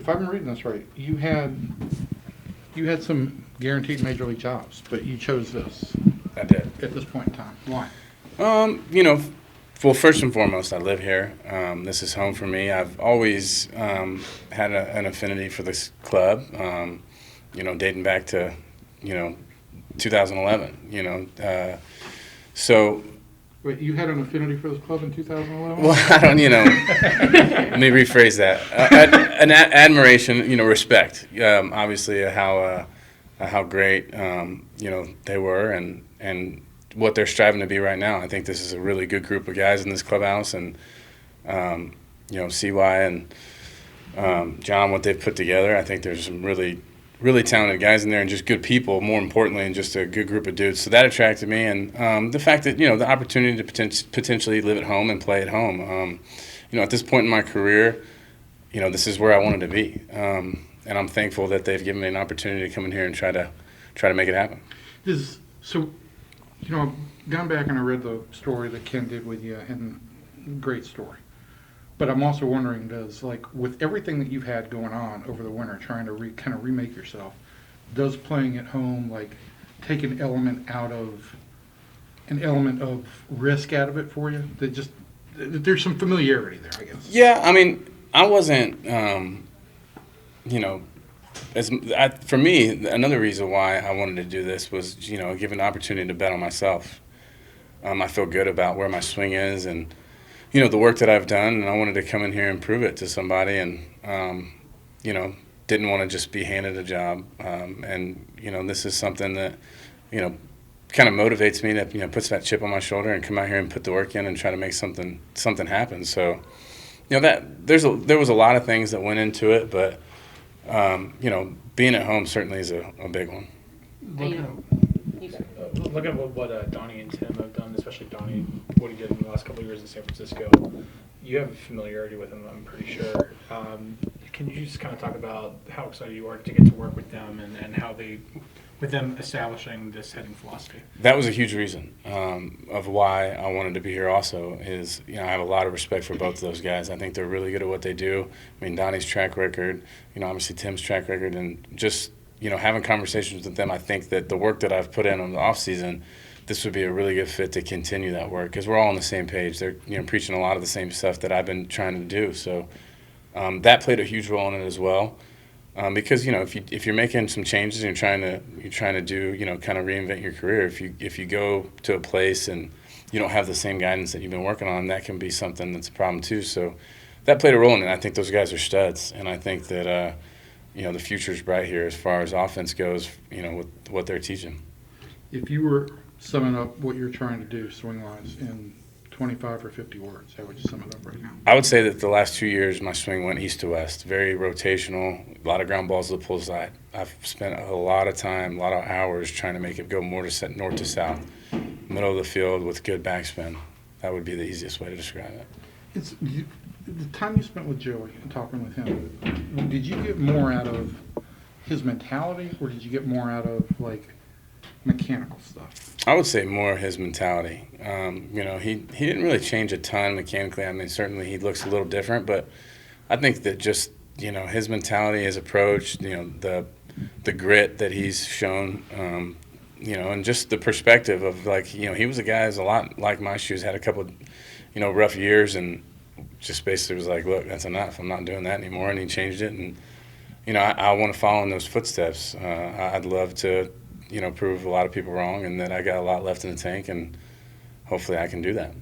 if I'm reading this right, you had some guaranteed major league jobs, but you chose this. I did. At this point in time. Why? Well, first and foremost, I live here. This is home for me. I've always had an affinity for this club, dating back to, 2011, so. Wait, you had an affinity for this club in 2011? Well, I don't, let me rephrase that. An admiration, respect, obviously, how great, they were and what they're striving to be right now. I think this is a really good group of guys in this clubhouse, and CY and John, what they've put together. I think there's some really, really talented guys in there, and just good people. More importantly, and just a good group of dudes. So that attracted me, and the fact that the opportunity to potentially live at home and play at home. At this point in my career, this is where I wanted to be, and I'm thankful that they've given me an opportunity to come in here and try to make it happen. I've gone back and I read the story that Ken did with you, and great story. But I'm also wondering, with everything that you've had going on over the winter, trying to kind of remake yourself, does playing at home take an element of risk out of it for you? That there's some familiarity there, I guess. Yeah, I mean, I wasn't, for me, another reason why I wanted to do this was, give an opportunity to bet on myself. I feel good about where my swing is and, the work that I've done, and I wanted to come in here and prove it to somebody, and, didn't want to just be handed a job. This is something that, kind of motivates me, that, puts that chip on my shoulder and come out here and put the work in and try to make something happen. So, there was a lot of things that went into it, but being at home certainly is a big one. Look at what Donnie and Tim have done, especially Donnie, what he did in the last couple of years in San Francisco. You have familiarity with him, I'm pretty sure. Can you just kind of talk about how excited you are to get to work with them and how with them establishing this hitting philosophy? That was a huge reason of why I wanted to be here also is, I have a lot of respect for both of those guys. I think they're really good at what they do. I mean, Donnie's track record, obviously Tim's track record, and just, having conversations with them, I think that the work that I've put in on the off season, this would be a really good fit to continue that work because we're all on the same page. They're, preaching a lot of the same stuff that I've been trying to do. So that played a huge role in it as well. Because if you're making some changes and you're trying to do kind of reinvent your career, if you go to a place and you don't have the same guidance that you've been working on, that can be something that's a problem too. So that played a role in it. I think those guys are studs, and I think that the future's bright here as far as offense goes. With what they're teaching. If you were summing up what you're trying to do swing-wise in 25 or 50 words, how would you sum it up right now? I would say that the last 2 years my swing went east to west, very rotational, a lot of ground balls to the pull side. I've spent a lot of time, a lot of hours trying to make it go more to north to south, middle of the field with good backspin. That would be the easiest way to describe it. The time you spent with Joey and talking with him, did you get more out of his mentality, or did you get more out of mechanical stuff? I would say more his mentality. He didn't really change a ton mechanically. I mean, certainly he looks a little different, but I think that just his mentality, his approach, the grit that he's shown, and just the perspective of he was a guy who's a lot like my shoes, had a couple, rough years, and just basically was like, look, that's enough. I'm not doing that anymore, and he changed it, and I want to follow in those footsteps. I'd love to. Prove a lot of people wrong, and that I got a lot left in the tank, and hopefully I can do that.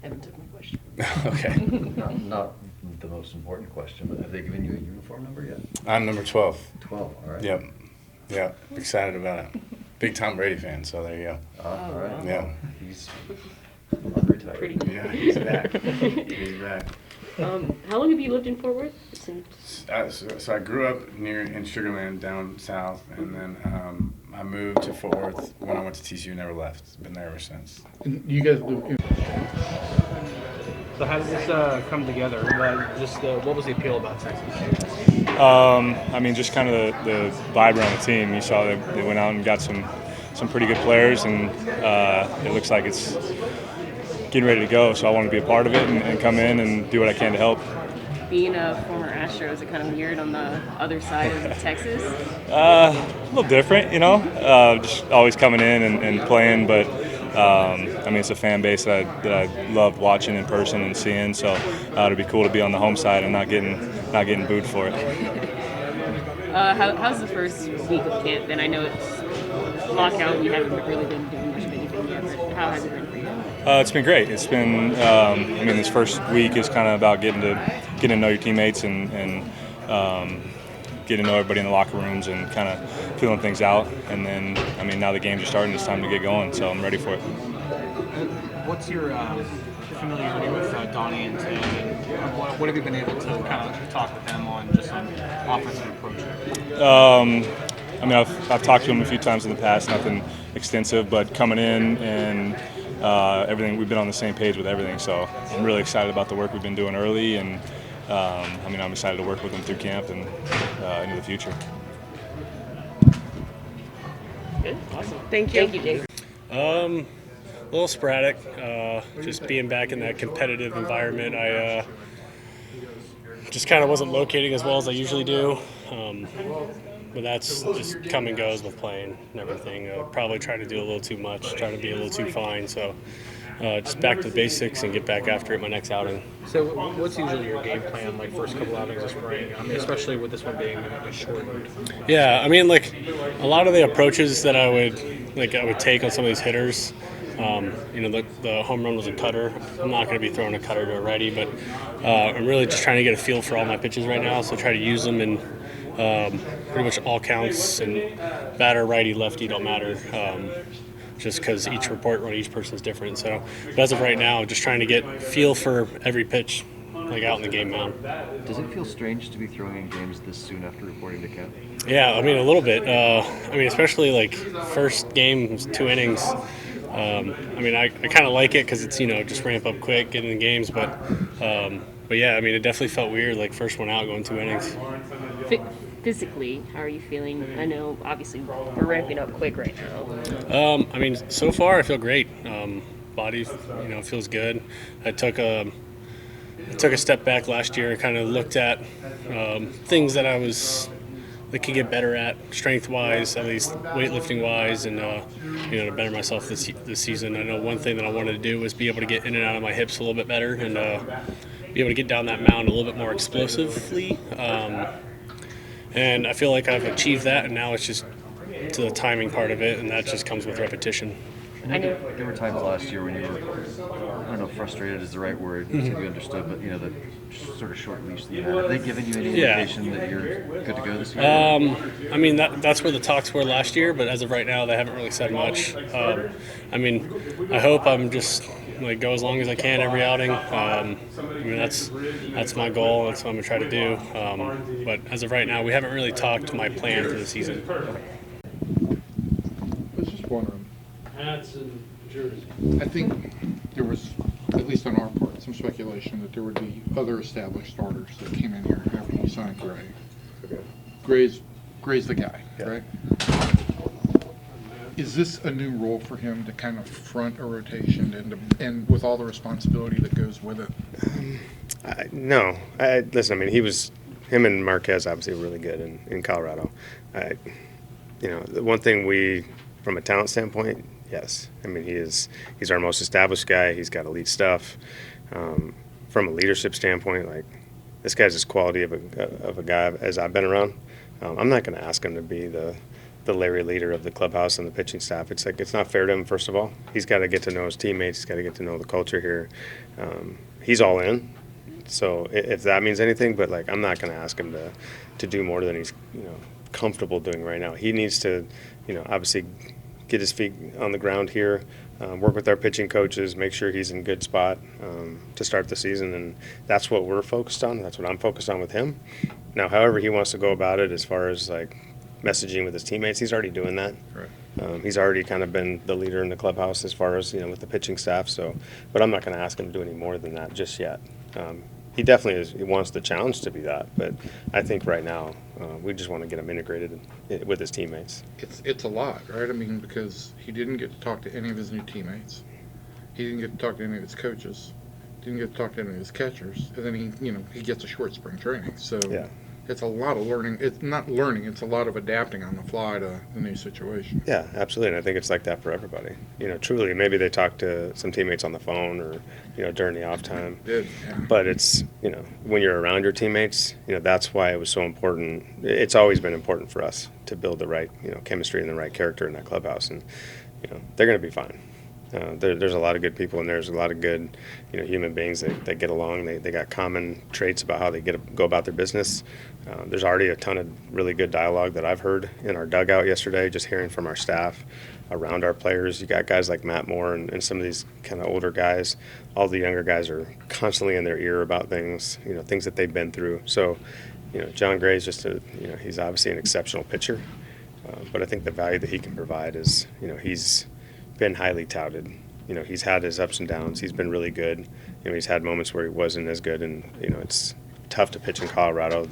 Evan took my question. Okay. Not the most important question, but have they given you a uniform number yet? I'm number 12. 12, all right. Yep. Excited about it. Big Tom Brady fan, so there you go. All right. Yeah. He's unretired. Pretty good. Yeah, he's back. He's back. How long have you lived in Fort Worth? So I grew up in Sugar Land down south, and then I moved to Fort Worth when I went to TCU. Never left. Been there ever since. And you guys live in. So how did this come together? What was the appeal about Texas? Just kind of the vibe around the team. You saw that they went out and got some pretty good players, and it looks like it's getting ready to go. So I want to be a part of it and come in and do what I can to help. being a former Astro, is it kind of weird on the other side of Texas? A little different, you know. Just always coming in and playing, but I mean, it's a fan base that I love watching in person and seeing. So it'd be cool to be on the home side and not getting booed for it. How's the first week of camp been? I know it's lockout. You haven't really been doing much of anything yet, but how has it been for you? It's been great. It's been, I mean, this first week is kind of about getting to know your teammates and getting to know everybody in the locker rooms and kind of feeling things out. And then, I mean, now the games are starting. It's time to get going, so I'm ready for it. What's your familiarity with Donnie and Tim? And what have you been able to kind of talk with them on, just on offensive approach? I mean, I've talked to him a few times in the past, nothing extensive, but coming in and everything, we've been on the same page with everything. So I'm really excited about the work we've been doing early, and I mean, I'm excited to work with him through camp and into the future. Good, awesome. Thank you. Thank you, Dave. A little sporadic, just being back in that competitive environment. I just kind of wasn't locating as well as I usually do, but that's just come and goes with playing and everything. Probably trying to do a little too much, trying to be a little too fine. So just back to the basics and get back after it my next outing. So what's usually your game plan, like first couple outings of spring? I mean, especially with this one being shortened. Yeah, I mean, like a lot of the approaches that I would take on some of these hitters. You know, the home run was a cutter. I'm not going to be throwing a cutter to a righty, but I'm really just trying to get a feel for all my pitches right now. So try to use them in pretty much all counts, and batter, righty, lefty don't matter. Just because each report on each person is different. So, but as of right now, just trying to get feel for every pitch, like out in the game mound. Does it feel strange to be throwing in games this soon after reporting to camp? Yeah, I mean a little bit. I mean, especially like first game was 2 innings. I mean, I kind of like it because it's, you know, just ramp up quick, get in the games. But yeah, I mean, it definitely felt weird, like first one out, going 2 innings. Physically, how are you feeling? I know, obviously, we're ramping up quick right now. I mean, so far I feel great. Body, you know, feels good. I took a step back last year and kind of looked at things that I could get better at, strength-wise, at least weightlifting-wise, and you know, to better myself this season. I know one thing that I wanted to do was be able to get in and out of my hips a little bit better, and be able to get down that mound a little bit more explosively. And I feel like I've achieved that, and now it's just to the timing part of it, and that just comes with repetition. I know. There were times last year when you were, I don't know, frustrated is the right word to be understood, but you know, the sort of short leash that you had. Have they given you any indication that you're good to go this year? I mean, that's where the talks were last year, but as of right now, they haven't really said much. I mean, I hope I'm just like go as long as I can every outing. I mean, that's my goal. That's what I'm gonna try to do. But as of right now, we haven't really talked my plan for the season. I was just wondering. Hats and jerseys. I think there was, at least on our part, some speculation that there would be other established starters that came in here after you signed Gray. Gray's the guy, right? Is this a new role for him to kind of front a rotation and with all the responsibility that goes with it? No. Listen, I mean, him and Marquez obviously were really good in Colorado. You know, the one thing from a talent standpoint, yes. I mean, he's our most established guy. He's got elite stuff. From a leadership standpoint, like, this guy's as quality of a guy as I've been around. I'm not going to ask him to be the Larry leader of the clubhouse and the pitching staff. It's like, it's not fair to him, first of all. He's got to get to know his teammates. He's got to get to know the culture here. He's all in. So if that means anything, but like, I'm not going to ask him to do more than he's, you know, comfortable doing right now. He needs to, you know, obviously get his feet on the ground here, work with our pitching coaches, make sure he's in a good spot to start the season, and that's what we're focused on. That's what I'm focused on with him. Now, however he wants to go about it as far as like messaging with his teammates, he's already doing that. Right. He's already kind of been the leader in the clubhouse as far as, you know, with the pitching staff. So, but I'm not going to ask him to do any more than that just yet. He definitely he wants the challenge to be that, but I think right now we just want to get him integrated with his teammates. It's a lot, right? I mean, because he didn't get to talk to any of his new teammates. He didn't get to talk to any of his coaches. didn't get to talk to any of his catchers, and then he gets a short spring training. So Yeah. it's a lot of learning. It's not learning. It's a lot of adapting on the fly to the new situation. Yeah, absolutely. And I think it's like that for everybody. Truly, maybe they talk to some teammates on the phone or, during the off time. Yeah. But it's, when you're around your teammates, that's why it was so important. It's always been important for us to build the right, chemistry and the right character in that clubhouse. And, they're going to be fine. There's a lot of good people, and there's a lot of good, human beings that get along. They got common traits about how they go about their business. There's already a ton of really good dialogue that I've heard in our dugout yesterday, just hearing from our staff around our players. You got guys like Matt Moore and some of these kind of older guys. All the younger guys are constantly in their ear about things, things that they've been through. So, John Gray's just he's obviously an exceptional pitcher, but I think the value that he can provide is, he's been highly touted. He's had his ups and downs. He's been really good. He's had moments where he wasn't as good, and it's tough to pitch in Colorado.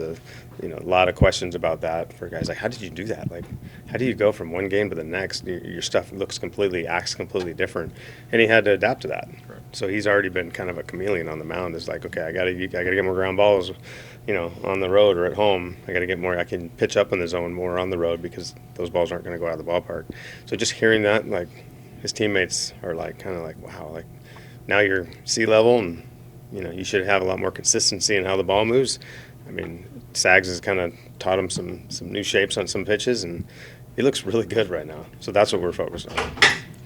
A lot of questions about that for guys like, how did you do that? Like, how do you go from one game to the next? Your stuff acts completely different, and he had to adapt to that. Right. So he's already been kind of a chameleon on the mound. It's like, okay, I gotta get more ground balls, on the road or at home. I gotta get more. I can pitch up in the zone more on the road because those balls aren't going to go out of the ballpark. So just hearing that, like, his teammates are kind of like, wow, like now you're sea level, and you should have a lot more consistency in how the ball moves. I mean, Sags has kind of taught him some new shapes on some pitches, and he looks really good right now. So that's what we're focused on.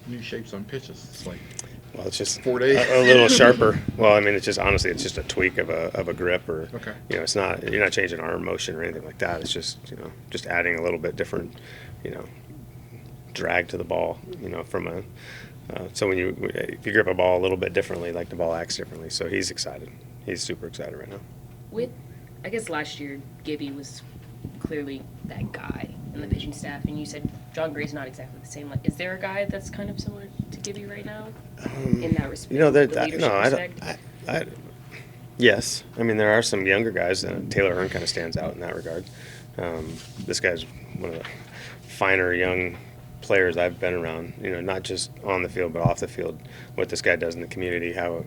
New shapes on pitches. It's like, Well, it's just 4 days. a little sharper. Well, I mean, it's just honestly, it's just a tweak of a grip, or Okay. it's not, you're not changing arm motion or anything like that. It's just just adding a little bit different drag to the ball. From a so if you grip a ball a little bit differently, like the ball acts differently. So he's excited. He's super excited right now. With, I guess last year, Gibby was clearly that guy in the pitching staff, and you said John Gray's not exactly the same. Like, is there a guy that's kind of similar to Gibby right now in that respect? Yes. I mean, there are some younger guys. Taylor Hearn kind of stands out in that regard. This guy's one of the finer young players I've been around, not just on the field but off the field. What this guy does in the community, how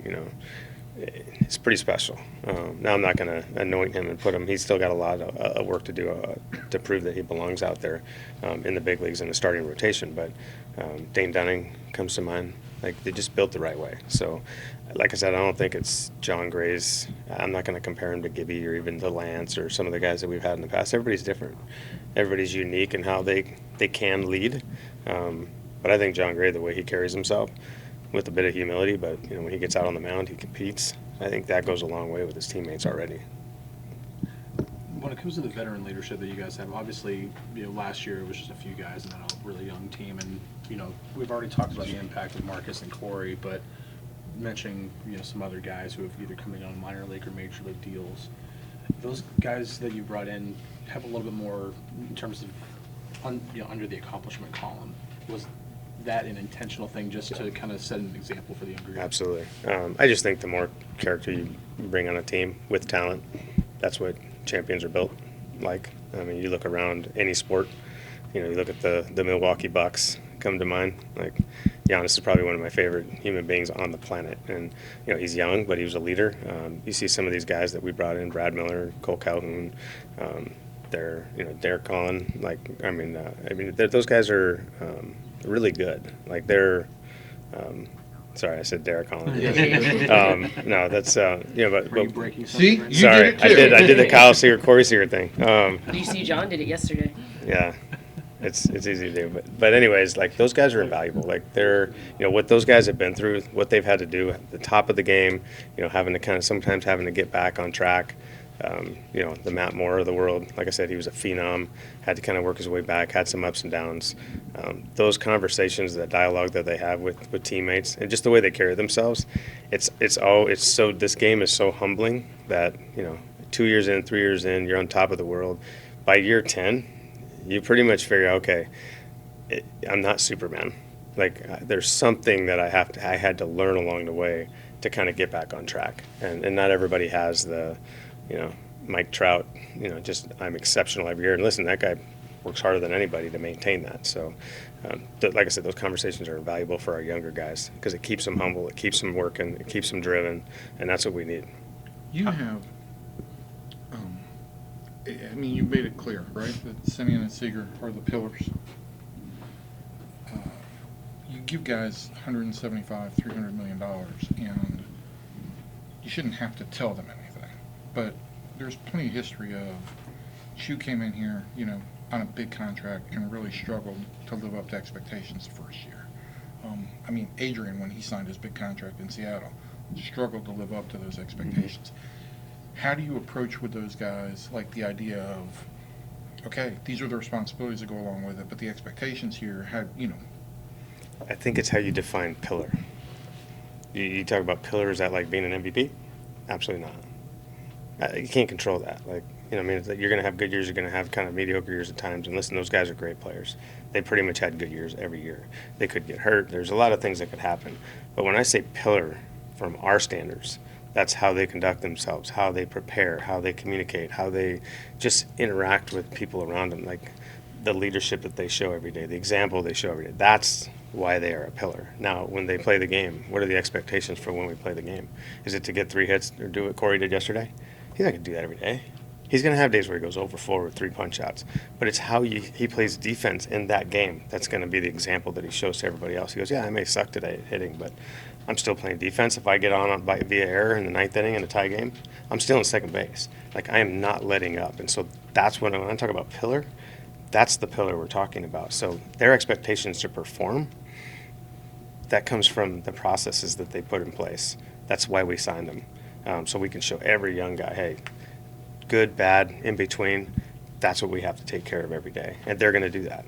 it's pretty special. Now I'm not going to anoint him and put him. He's still got a lot of work to do to prove that he belongs out there in the big leagues in the starting rotation. But Dane Dunning comes to mind. Like, they just built the right way. So, like I said, I don't think it's John Gray's. I'm not going to compare him to Gibby or even to Lance or some of the guys that we've had in the past. Everybody's different. Everybody's unique in how they can lead. But I think John Gray, the way he carries himself, with a bit of humility, but when he gets out on the mound, he competes. I think that goes a long way with his teammates already. When it comes to the veteran leadership that you guys have, obviously, last year it was just a few guys and then a really young team, and we've already talked about the impact of Marcus and Corey, but mentioning some other guys who have either come in on minor league or major league deals. Those guys that you brought in have a little bit more in terms of under the accomplishment column. Was that an intentional thing just to kind of set an example for the younger guys? Absolutely. I just think the more character you bring on a team with talent, that's what champions are built like. I mean, you look around any sport, you look at the Milwaukee Bucks come to mind. Like, Giannis is probably one of my favorite human beings on the planet, and he's young, but he was a leader. You see some of these guys that we brought in, Brad Miller, Cole Calhoun, they're Derek Collin. Those guys are really good. Like, they're sorry, I said Derek Collin. No, that's Are you but breaking See, something? you sorry, did it too. I did the Kyle Seager, Corey Seager thing. You see, John did it yesterday. Yeah, it's easy to do, but anyways, like, those guys are invaluable. Like, they're what those guys have been through, what they've had to do at the top of the game, having to sometimes having to get back on track. The Matt Moore of the world, like I said, he was a phenom, had to kind of work his way back, had some ups and downs. Those conversations, that dialogue that they have with teammates, and just the way they carry themselves, this game is so humbling that 2 years in, 3 years in, you're on top of the world. By year 10, you pretty much figure out, okay, I'm not Superman. Like, there's something that I had to learn along the way to kind of get back on track, and not everybody has the Mike Trout, just I'm exceptional every year. And listen, that guy works harder than anybody to maintain that. So, like I said, those conversations are invaluable for our younger guys because it keeps them humble, it keeps them working, it keeps them driven, and that's what we need. You have, I mean, you made it clear, right, that Simeon and Seeger are the pillars. You give guys $175, $300 million, and you shouldn't have to tell them anything. But there's plenty of history of Chu came in here, you know, on a big contract and really struggled to live up to expectations the first year. I mean, Adrian, when he signed his big contract in Seattle, struggled to live up to those expectations. How do you approach with those guys, like the idea of, okay, these are the responsibilities that go along with it, but the expectations here, how, you know? I think it's how you define pillar. You talk about pillar, is that like being an MVP? Absolutely not. You can't control that. Like, you know, I mean, you're going to have good years, you're going to have kind of mediocre years at times. And listen, those guys are great players. They pretty much had good years every year. They could get hurt. There's a lot of things that could happen. But when I say pillar from our standards, that's how they conduct themselves, how they prepare, how they communicate, how they just interact with people around them, like the leadership that they show every day, the example they show every day. That's why they are a pillar. Now, when they play the game, what are the expectations for when we play the game? Is it to get 3 hits or do what Corey did yesterday? He's not going to do that every day. He's going to have days where he goes over 4 with 3 punch shots. But it's how he plays defense in that game that's going to be the example that he shows to everybody else. He goes, yeah, I may suck today at hitting, but I'm still playing defense. If I get on via error in the 9th inning in a tie game, I'm still in second base. Like, I am not letting up. And so that's when I talk about pillar, that's the pillar we're talking about. So their expectations to perform, that comes from the processes that they put in place. That's why we signed them. So we can show every young guy, hey, good, bad, in between, that's what we have to take care of every day. And they're going to do that.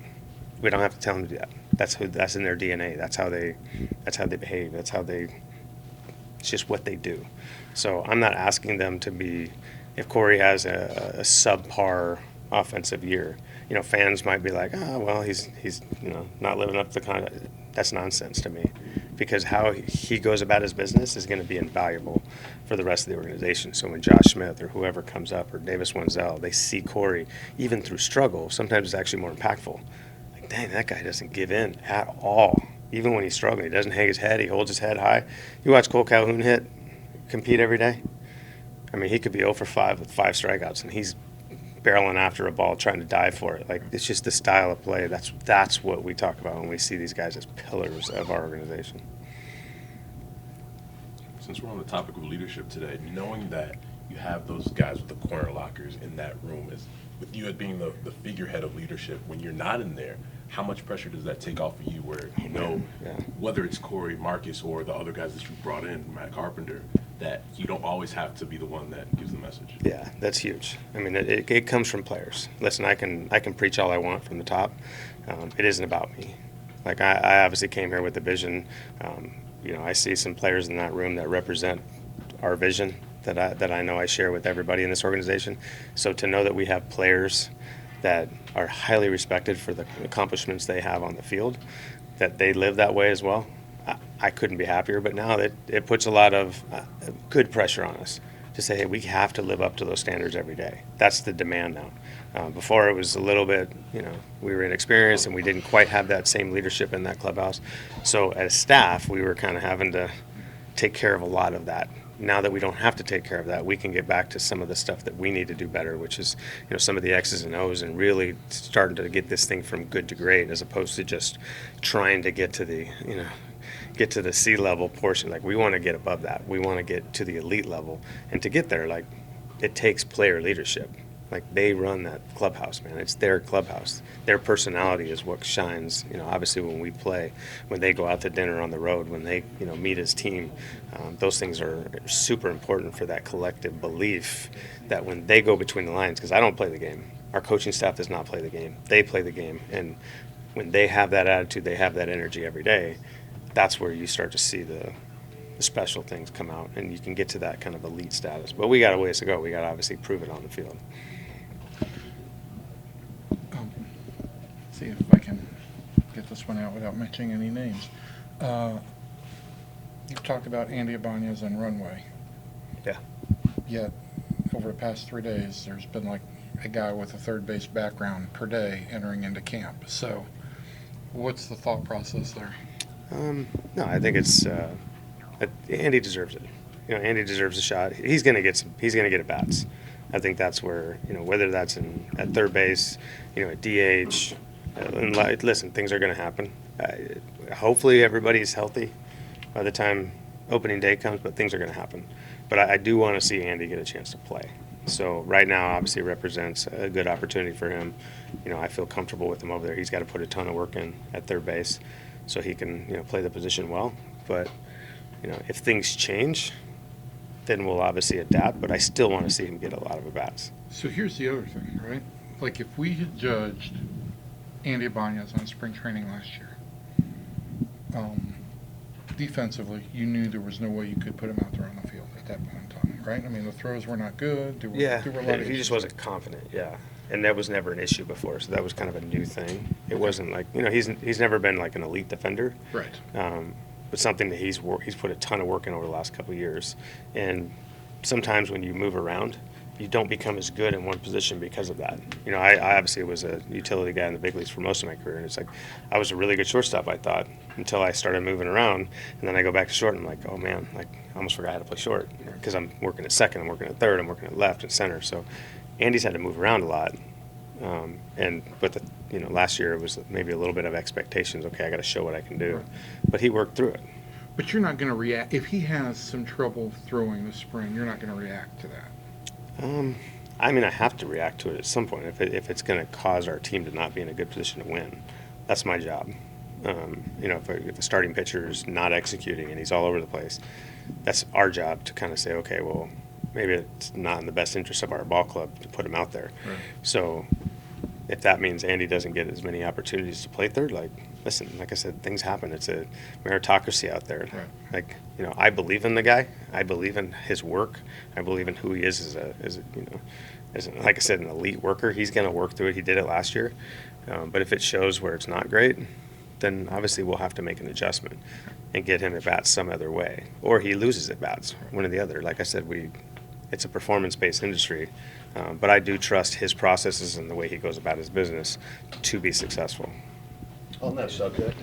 We don't have to tell them to do that. That's in their DNA. That's how they behave. It's just what they do. So I'm not asking them to be, if Corey has a subpar offensive year, you know, fans might be like, oh, well, he's you know, not living up to the kind of, that's nonsense to me, because how he goes about his business is going to be invaluable for the rest of the organization. So when Josh Smith or whoever comes up, or Davis Wenzel, they see Corey, even through struggle, sometimes it's actually more impactful. Like, dang, that guy doesn't give in at all. Even when he's struggling, he doesn't hang his head, he holds his head high. You watch Cole Calhoun compete every day. I mean, he could be 0 for 5 with 5 strikeouts, and he's barreling after a ball, trying to dive for it. Like, it's just the style of play. That's what we talk about when we see these guys as pillars of our organization. Since we're on the topic of leadership today, knowing that you have those guys with the corner lockers in that room, is with you as being the figurehead of leadership, when you're not in there, how much pressure does that take off of you, where you know, whether it's Corey, Marcus, or the other guys that you brought in, Matt Carpenter, that you don't always have to be the one that gives the message? Yeah, that's huge. I mean, it comes from players. Listen, I can preach all I want from the top. It isn't about me. Like, I obviously came here with a vision. You know, I see some players in that room that represent our vision that I know I share with everybody in this organization. So to know that we have players that are highly respected for the accomplishments they have on the field, that they live that way as well, I couldn't be happier. But now it puts a lot of good pressure on us to say, hey, we have to live up to those standards every day. That's the demand now. Before, it was a little bit, you know, we were inexperienced and we didn't quite have that same leadership in that clubhouse. So as staff, we were kind of having to take care of a lot of that. Now that we don't have to take care of that, we can get back to some of the stuff that we need to do better, which is, you know, some of the X's and O's, and really starting to get this thing from good to great, as opposed to just trying to get to the C-level portion. Like, we want to get above that. We want to get to the elite level. And to get there, like, it takes player leadership. Like, they run that clubhouse, man. It's their clubhouse. Their personality is what shines, you know, obviously when we play, when they go out to dinner on the road, when they, you know, meet as team. Those things are super important for that collective belief that when they go between the lines, because I don't play the game. Our coaching staff does not play the game. They play the game. And when they have that attitude, they have that energy every day, that's where you start to see the special things come out, and you can get to that kind of elite status. But we got a ways to go. We got to obviously prove it on the field. See if I can get this one out without mentioning any names. You've talked about Andy Ibanez and runway. Yeah. Yet, over the past 3 days, there's been like a guy with a third base background per day entering into camp. So what's the thought process there? No, I think it's Andy deserves it. Andy deserves a shot. He's going to get at bats. I think that's where, whether that's at third base, at DH. Listen, things are going to happen. Hopefully everybody's healthy by the time opening day comes, but things are going to happen. But I do want to see Andy get a chance to play. So right now, obviously, represents a good opportunity for him. I feel comfortable with him over there. He's got to put a ton of work in at third base so he can, play the position well. But, if things change, then we'll obviously adapt. But I still want to see him get a lot of at-bats. So here's the other thing, right? Like if we had judged Andy Ibanez on spring training last year, defensively, you knew there was no way you could put him out there on the field at that point in time, right? I mean, the throws were not good. There were a lot of he just wasn't confident, and that was never an issue before, so that was kind of a new thing. It wasn't like, he's never been like an elite defender. Right. But something that he's put a ton of work in over the last couple of years. And sometimes when you move around, you don't become as good in one position because of that. I obviously was a utility guy in the big leagues for most of my career, and it's like I was a really good shortstop, I thought, until I started moving around, and then I go back to short, and I'm like, oh man, like I almost forgot how to play short because I'm working at second, I'm working at third, I'm working at left and center. So Andy's had to move around a lot, but last year it was maybe a little bit of expectations. Okay, I got to show what I can do, but he worked through it. But you're not going to react if he has some trouble throwing this spring. You're not going to react to that. I have to react to it at some point if it's going to cause our team to not be in a good position to win. That's my job. If the starting pitcher is not executing and he's all over the place, that's our job to kind of say, okay, well, maybe it's not in the best interest of our ball club to put him out there. Right. So if that means Andy doesn't get as many opportunities to play third, listen, like I said, things happen. It's a meritocracy out there. Right. I believe in the guy. I believe in his work. I believe in who he is as like I said, an elite worker. He's going to work through it. He did it last year. But if it shows where it's not great, then obviously we'll have to make an adjustment and get him at bats some other way. Or he loses at bats, one or the other. Like I said, it's a performance-based industry. But I do trust his processes and the way he goes about his business to be successful. On that subject,